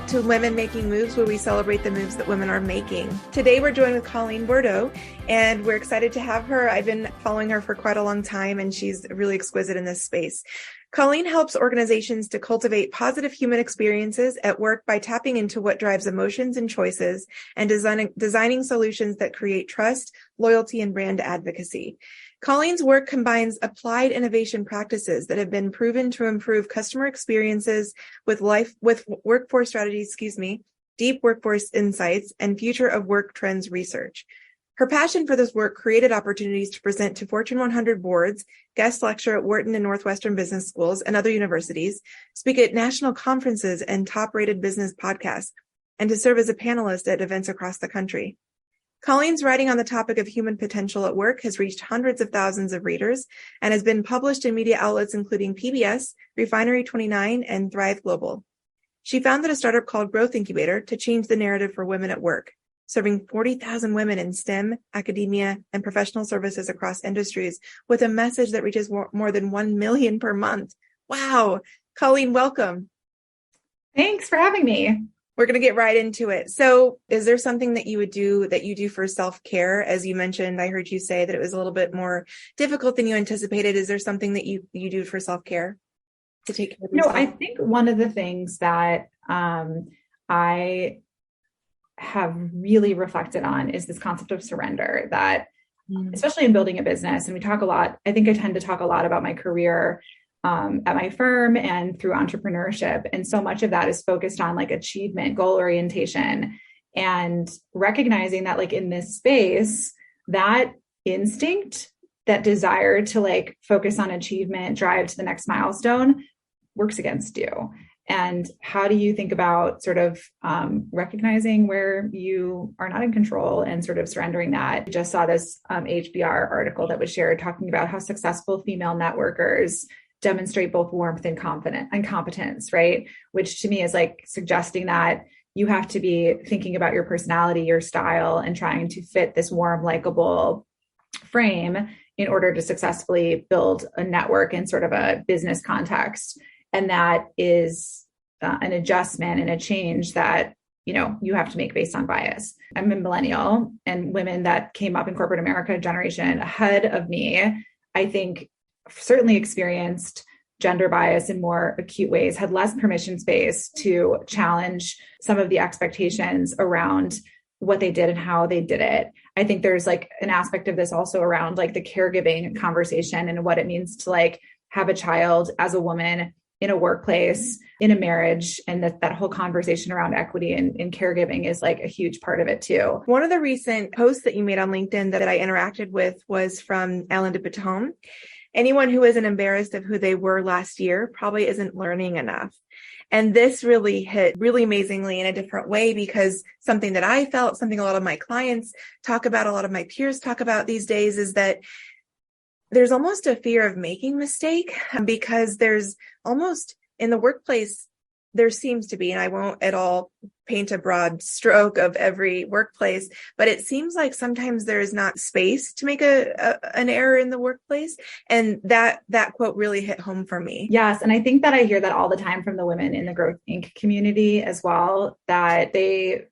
back to Women Making Moves, where we celebrate the moves that women are making. Today, we're joined with Colleen Bordeaux, and we're excited to have her. I've been following her for quite a long time, and she's really exquisite in this space. Colleen helps organizations to cultivate positive human experiences at work by tapping into what drives emotions and choices and designing solutions that create trust, loyalty, and brand advocacy. Colleen's work combines applied innovation practices that have been proven to improve customer experiences with workforce strategies, deep workforce insights, and future of work trends research. Her passion for this work created opportunities to present to Fortune 100 boards, guest lecture at Wharton and Northwestern business schools and other universities, speak at national conferences and top-rated business podcasts, and to serve as a panelist at events across the country. Colleen's writing on the topic of human potential at work has reached hundreds of thousands of readers and has been published in media outlets including PBS, Refinery 29, and Thrive Global. She founded a startup called Growth Incubator to change the narrative for women at work, serving 40,000 women in STEM, academia, and professional services across industries with a message that reaches more than 1 million per month. Wow. Colleen, welcome. Thanks for having me. We're going to get right into it. So is there something that you do for self-care? As you mentioned, I heard you say that it was a little bit more difficult than you anticipated. Is there something that you do for self-care to take care of yourself? No, I think one of the things that I have really reflected on is this concept of surrender that, especially in building a business, and we talk a lot, I think I tend to talk a lot about my career at my firm and through entrepreneurship. And so much of that is focused on like achievement, goal orientation, and recognizing that like in this space, that instinct, that desire to like focus on achievement, drive to the next milestone works against you. And how do you think about sort of recognizing where you are not in control and sort of surrendering that? I just saw this HBR article that was shared talking about how successful female networkers demonstrate both warmth and competence, right? Which to me is like suggesting that you have to be thinking about your personality, your style, and trying to fit this warm, likable frame in order to successfully build a network in sort of a business context. And that is an adjustment and a change that, you have to make based on bias. I'm a millennial, and women that came up in corporate America, generation ahead of me, I think certainly experienced gender bias in more acute ways, had less permission space to challenge some of the expectations around what they did and how they did it. I think there's like an aspect of this also around like the caregiving conversation and what it means to like have a child as a woman in a workplace, in a marriage, and that whole conversation around equity and caregiving is like a huge part of it too. One of the recent posts that you made on LinkedIn that I interacted with was from Ellen de Botton. Anyone who isn't embarrassed of who they were last year probably isn't learning enough. And this really hit really amazingly in a different way, because something that I felt, something a lot of my clients talk about, a lot of my peers talk about these days, is that there's almost a fear of making mistake, because there's almost in the workplace, there seems to be, and I won't at all paint a broad stroke of every workplace, but it seems like sometimes there is not space to make an error in the workplace. And that quote really hit home for me. Yes. And I think that I hear that all the time from the women in the Growth Inc. community as well, that they,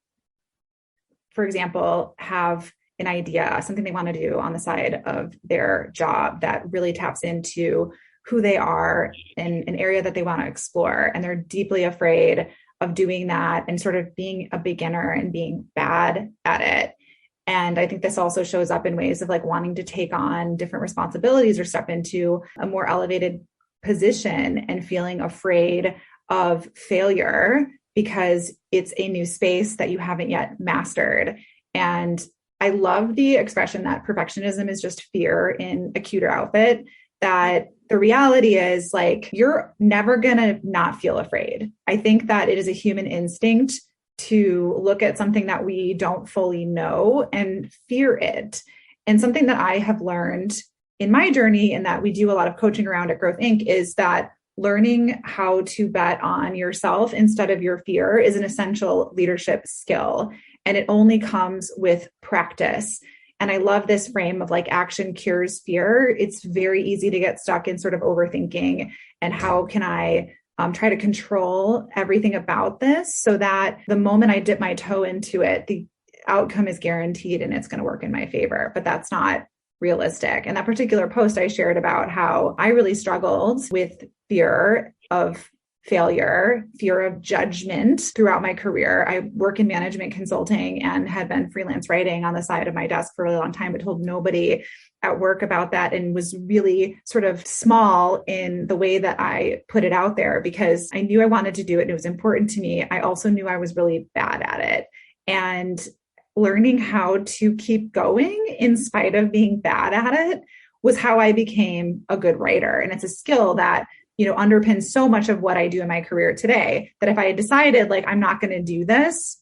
for example, have an idea, something they want to do on the side of their job that really taps into who they are in an area that they want to explore. And they're deeply afraid of doing that and sort of being a beginner and being bad at it. And I think this also shows up in ways of like wanting to take on different responsibilities or step into a more elevated position and feeling afraid of failure because it's a new space that you haven't yet mastered. And I love the expression that perfectionism is just fear in a cuter outfit, that the reality is like, you're never going to not feel afraid. I think that it is a human instinct to look at something that we don't fully know and fear it. And something that I have learned in my journey, and that we do a lot of coaching around at Growth Inc., is that learning how to bet on yourself instead of your fear is an essential leadership skill. And it only comes with practice. And I love this frame of like action cures fear. It's very easy to get stuck in sort of overthinking and how can I try to control everything about this so that the moment I dip my toe into it, the outcome is guaranteed and it's going to work in my favor. But that's not realistic. And that particular post I shared about how I really struggled with fear of failure, fear of judgment throughout my career. I work in management consulting and had been freelance writing on the side of my desk for a really long time, but told nobody at work about that, and was really sort of small in the way that I put it out there because I knew I wanted to do it and it was important to me. I also knew I was really bad at it. And learning how to keep going in spite of being bad at it was how I became a good writer. And it's a skill that, underpins so much of what I do in my career today, that if I had decided like, I'm not going to do this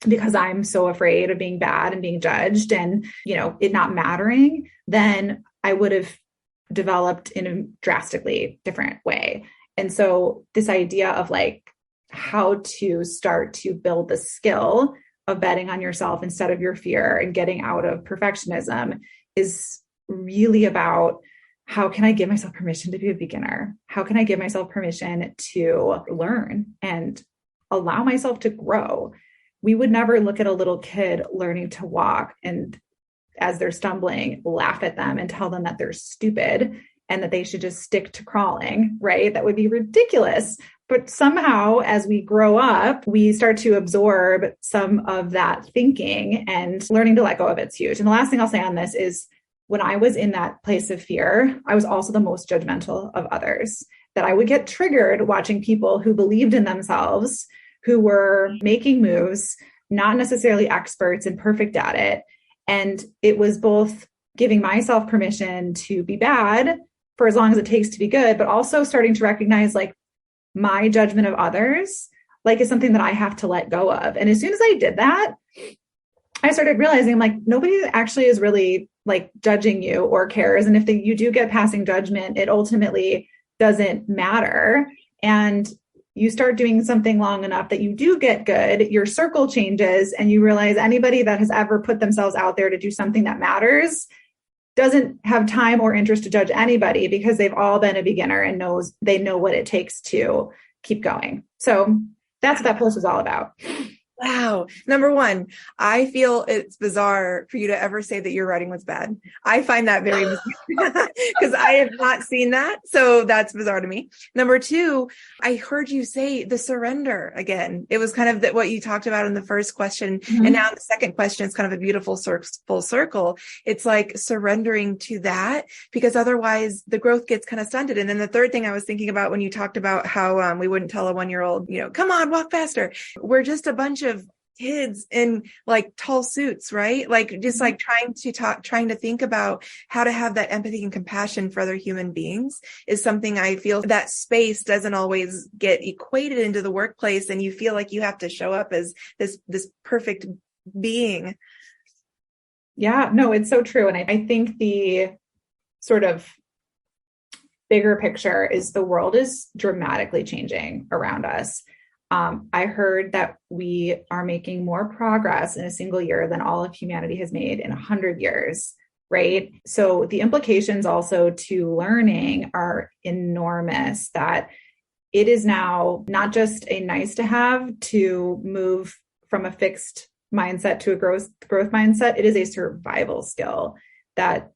because I'm so afraid of being bad and being judged and, it not mattering, then I would have developed in a drastically different way. And so this idea of like how to start to build the skill of betting on yourself instead of your fear and getting out of perfectionism is really about how can I give myself permission to be a beginner? How can I give myself permission to learn and allow myself to grow? We would never look at a little kid learning to walk and as they're stumbling, laugh at them and tell them that they're stupid and that they should just stick to crawling, right? That would be ridiculous. But somehow, as we grow up, we start to absorb some of that thinking, and learning to let go of it's huge. And the last thing I'll say on this is when I was in that place of fear, I was also the most judgmental of others, that I would get triggered watching people who believed in themselves, who were making moves, not necessarily experts and perfect at it. And it was both giving myself permission to be bad for as long as it takes to be good, but also starting to recognize like my judgment of others, like is something that I have to let go of. And as soon as I did that, I started realizing like nobody actually is really like judging you or cares. And if you do get passing judgment, it ultimately doesn't matter. And you start doing something long enough that you do get good, your circle changes, and you realize anybody that has ever put themselves out there to do something that matters doesn't have time or interest to judge anybody because they've all been a beginner and they know what it takes to keep going. So that's what that post was all about. Wow. Number one, I feel it's bizarre for you to ever say that your writing was bad. I find that very bizarre because I have not seen that. So that's bizarre to me. Number two, I heard you say the surrender again. It was kind of what you talked about in the first question. Mm-hmm. And now in the second question, it's kind of a beautiful full circle. It's like surrendering to that because otherwise the growth gets kind of stunted. And then the third thing I was thinking about when you talked about how we wouldn't tell a 1-year-old, come on, walk faster. We're just a bunch of kids in like tall suits, right? Like just like trying to think about how to have that empathy and compassion for other human beings is something I feel that space doesn't always get equated into the workplace. And you feel like you have to show up as this perfect being. Yeah, no, it's so true. And I think the sort of bigger picture is the world is dramatically changing around us. I heard that we are making more progress in a single year than all of humanity has made in 100 years, right? So the implications also to learning are enormous, that it is now not just a nice to have to move from a fixed mindset to a growth mindset. It is a survival skill, that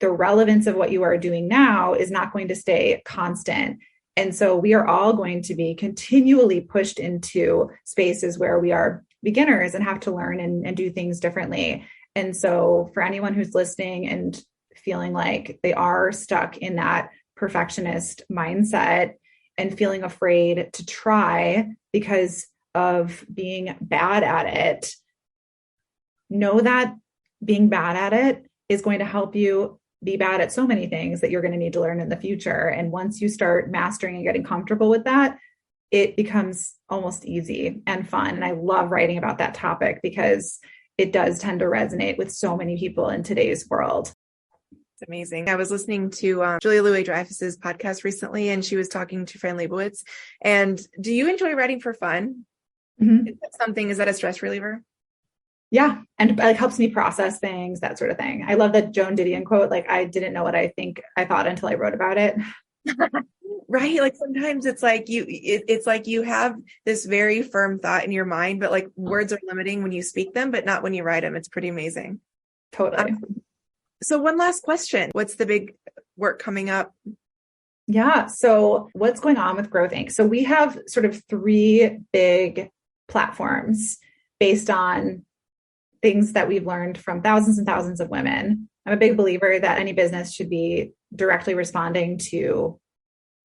the relevance of what you are doing now is not going to stay constant. And so we are all going to be continually pushed into spaces where we are beginners and have to learn and do things differently. And so for anyone who's listening and feeling like they are stuck in that perfectionist mindset and feeling afraid to try because of being bad at it, know that being bad at it is going to help you be bad at so many things that you're going to need to learn in the future. And once you start mastering and getting comfortable with that, it becomes almost easy and fun. And I love writing about that topic because it does tend to resonate with so many people in today's world. It's amazing. I was listening to Julia Louis-Dreyfus's podcast recently, and she was talking to Fran Lebowitz. And do you enjoy writing for fun? Mm-hmm. Is that a stress reliever? Yeah. And it helps me process things, that sort of thing. I love that Joan Didion quote, like, I didn't know what I thought until I wrote about it. Right. Like sometimes it's like it's like you have this very firm thought in your mind, but like words are limiting when you speak them, but not when you write them. It's pretty amazing. Totally. So one last question. What's the big work coming up? Yeah. So what's going on with Growth Inc? So we have sort of three big platforms based on things that we've learned from thousands and thousands of women. I'm a big believer that any business should be directly responding to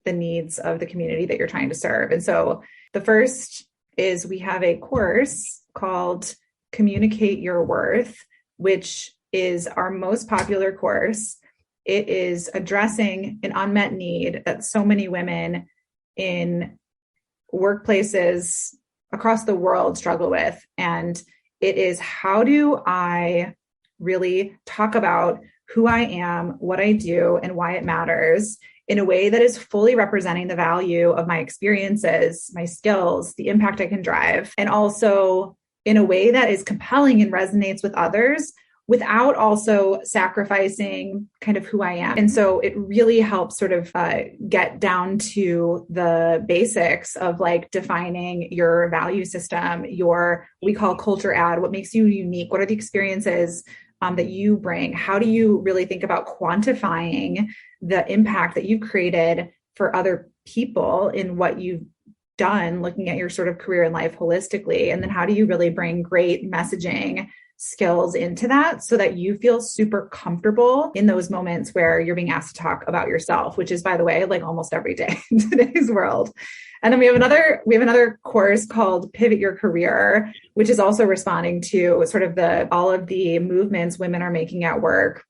the needs of the community that you're trying to serve. And so the first is we have a course called Communicate Your Worth, which is our most popular course. It is addressing an unmet need that so many women in workplaces across the world struggle with. And it is, how do I really talk about who I am, what I do, and why it matters in a way that is fully representing the value of my experiences, my skills, the impact I can drive, and also in a way that is compelling and resonates with others without also sacrificing kind of who I am. And so it really helps sort of get down to the basics of like defining your value system, we call culture add, what makes you unique, what are the experiences that you bring, how do you really think about quantifying the impact that you've created for other people in what you've done, looking at your sort of career and life holistically, and then how do you really bring great messaging skills into that so that you feel super comfortable in those moments where you're being asked to talk about yourself, which is, by the way, like almost every day in today's world. And then we have another course called Pivot Your Career, which is also responding to sort of all of the movements women are making at work.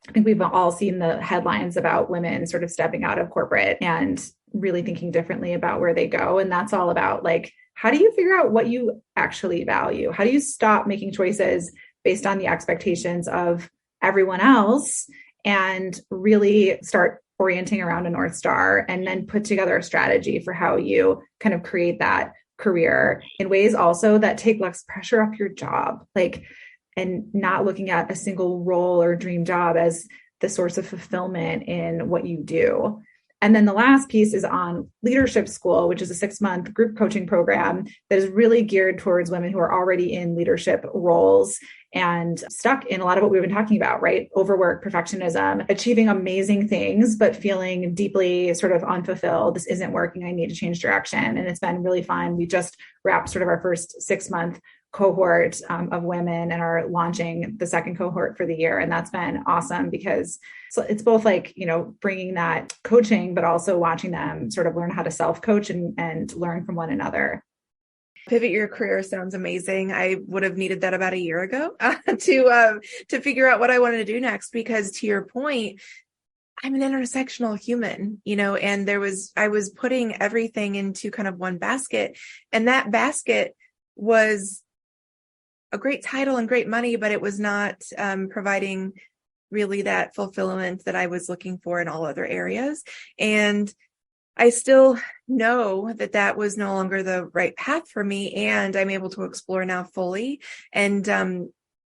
I think we've all seen the headlines about women sort of stepping out of corporate and really thinking differently about where they go. And that's all about like, how do you figure out what you actually value? How do you stop making choices based on the expectations of everyone else and really start orienting around a North Star, and then put together a strategy for how you kind of create that career in ways also that take less pressure off your job, like, and not looking at a single role or dream job as the source of fulfillment in what you do. And then the last piece is on Leadership School, which is a 6-month group coaching program that is really geared towards women who are already in leadership roles and stuck in a lot of what we've been talking about, right? Overwork, perfectionism, achieving amazing things, but feeling deeply sort of unfulfilled. This isn't working. I need to change direction. And it's been really fun. We just wrapped sort of our first 6-month cohort of women and are launching the second cohort for the year. And that's been awesome because it's both like, bringing that coaching, but also watching them sort of learn how to self-coach and learn from one another. Pivot Your Career sounds amazing. I would have needed that about a year ago to figure out what I wanted to do next, because to your point, I'm an intersectional human, and I was putting everything into kind of one basket, and that basket was a great title and great money, but it was not providing really that fulfillment that I was looking for in all other areas. And I still know that was no longer the right path for me, and I'm able to explore now fully. And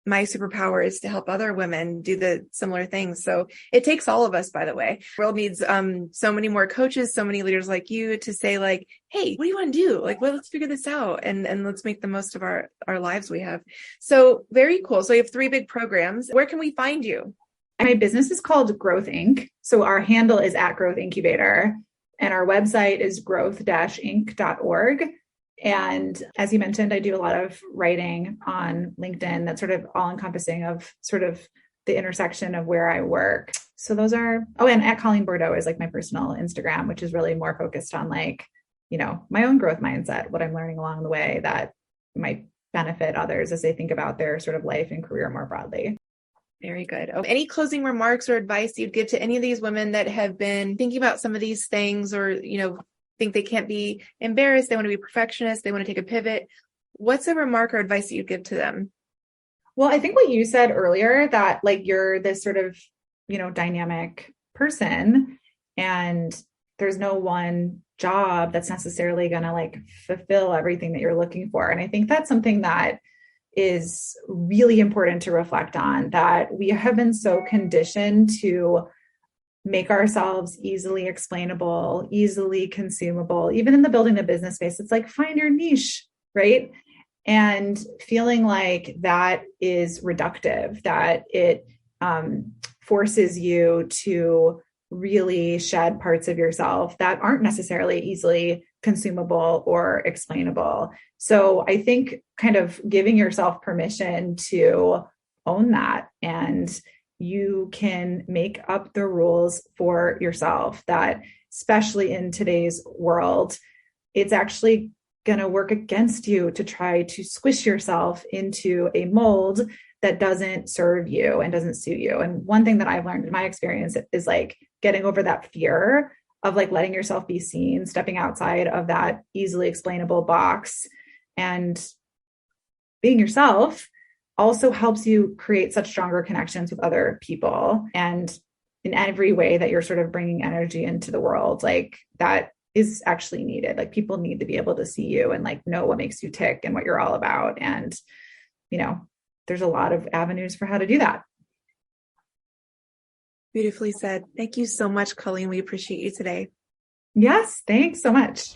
my superpower is to help other women do the similar things. So it takes all of us, by the way. The world needs so many more coaches, so many leaders like you to say like, hey, what do you want to do? Like, well, let's figure this out and let's make the most of our lives we have. So very cool. So you have 3 big programs. Where can we find you? My business is called Growth Inc. So our handle is at Growth Incubator, and our website is growth-inc.org. And as you mentioned, I do a lot of writing on LinkedIn that's sort of all encompassing of sort of the intersection of where I work. So those are, and at Colleen Bordeaux is like my personal Instagram, which is really more focused on like, my own growth mindset, what I'm learning along the way that might benefit others as they think about their sort of life and career more broadly. Very good. Any closing remarks or advice you'd give to any of these women that have been thinking about some of these things, or, think they can't be embarrassed, they want to be perfectionists, they want to take a pivot? What's a remark or advice that you'd give to them? Well, I think what you said earlier, that like you're this sort of, dynamic person, and there's no one job that's necessarily going to like fulfill everything that you're looking for. And I think that's something that is really important to reflect on, that we have been so conditioned to make ourselves easily explainable, easily consumable. Even in the building a business space, it's like find your niche, right? And feeling like that is reductive, that it forces you to really shed parts of yourself that aren't necessarily easily consumable or explainable. So I think kind of giving yourself permission to own that, and you can make up the rules for yourself that, especially in today's world, it's actually going to work against you to try to squish yourself into a mold that doesn't serve you and doesn't suit you. And one thing that I've learned in my experience is like getting over that fear of like letting yourself be seen, stepping outside of that easily explainable box, and being yourself also helps you create such stronger connections with other people. And in every way that you're sort of bringing energy into the world, like that is actually needed. Like people need to be able to see you and like know what makes you tick and what you're all about. And, you know, there's a lot of avenues for how to do that. Beautifully said. Thank you so much, Colleen. We appreciate you today. Yes, thanks so much.